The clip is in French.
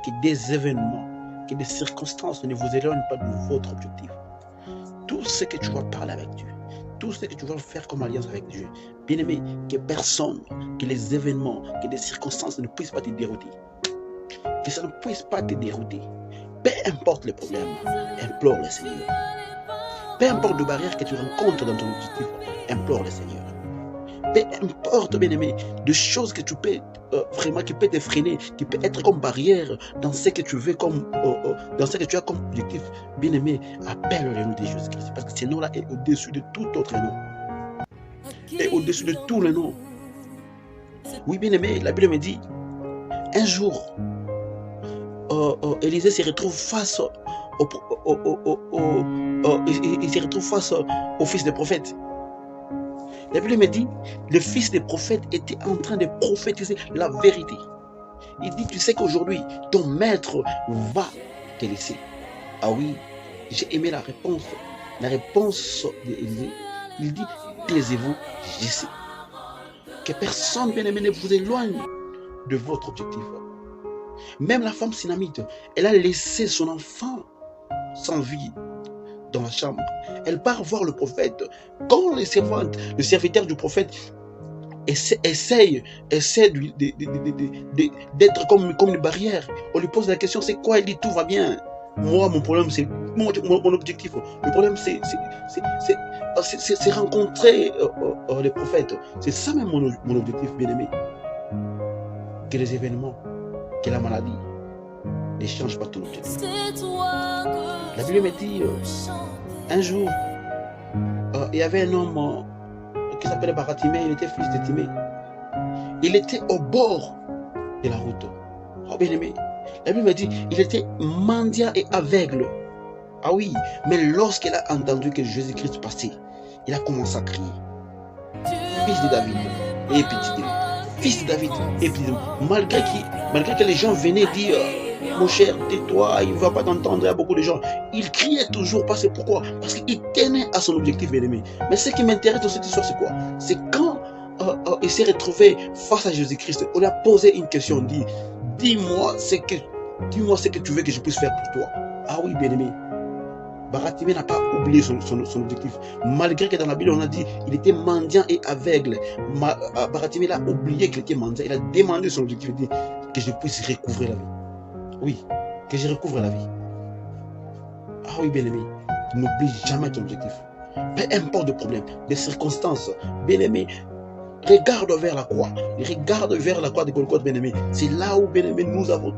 que des événements, que des circonstances ne vous éloignent pas de votre objectif. Tout ce que tu vas parler avec Dieu, tout ce que tu vas faire comme alliance avec Dieu, bien-aimé, que personne, que les événements, que les circonstances ne puissent pas te dérouter. Que ça ne puisse pas te dérouter. Peu importe les problèmes, implore le Seigneur. Peu importe les barrières que tu rencontres dans ton objectif, implore le Seigneur. Peu importe, bien-aimé, de choses que tu peux vraiment, qui peut te freiner, qui peut être comme barrière dans ce que tu veux, dans ce que tu as comme objectif, bien-aimé, appelle le nom de Jésus-Christ, parce que ce nom-là est au-dessus de tout autre nom. Et au-dessus de tous les noms. Oui, bien-aimé, la Bible me dit, un jour, Élisée se retrouve face il se retrouve face au fils des prophètes. La Bible me dit, le fils des prophètes était en train de prophétiser la vérité. Il dit, tu sais qu'aujourd'hui, ton maître va te laisser. Ah oui, j'ai aimé la réponse d'Élisée. Il dit, taisez-vous, je sais. Que personne, bien-aimé, ne vous éloigne de votre objectif. Même la femme synamite, elle a laissé son enfant sans vie dans la chambre. Elle part voir le prophète. Quand le serviteur du prophète essaie d'être comme une barrière, on lui pose la question, c'est quoi? Il dit, tout va bien. Moi, mon problème, c'est mon objectif. Le problème, c'est rencontrer les prophètes. C'est ça même mon objectif, bien-aimé. Que les événements, que la maladie ne changent pas ton objectif. La Bible me dit, un jour, il y avait un homme qui s'appelait Baratimée, il était fils de Timée. Il était au bord de la route. Oh bien-aimé, la Bible me dit, il était mendiant et aveugle. Ah oui, mais lorsqu'il a entendu que Jésus-Christ passait, il a commencé à crier. Fils de David, aie pitié de moi. Fils de David, aie pitié de moi. Malgré que les gens venaient dire, mon cher, tais-toi, il ne va pas t'entendre, il y a beaucoup de gens. Il criait toujours, parce que pourquoi? Parce qu'il tenait à son objectif, bien-aimé. Mais ce qui m'intéresse dans cette histoire, c'est quoi? C'est quand il s'est retrouvé face à Jésus-Christ, on lui a posé une question, on dit, dis-moi ce que tu veux que je puisse faire pour toi. Ah oui, bien-aimé. Baratimée n'a pas oublié son objectif. Malgré que dans la Bible, on a dit il était mendiant et aveugle. Baratimée a oublié qu'il était mendiant. Il a demandé son objectif, il dit que je puisse recouvrir la vie. Oui, que je recouvre la vie. Ah oui, bien-aimé, n'oublie jamais ton objectif. Peu importe le problème, les circonstances, bien-aimé, regarde vers la croix. Regarde vers la croix de Golgotha, bien-aimé. C'est là où, bien-aimé, nous avons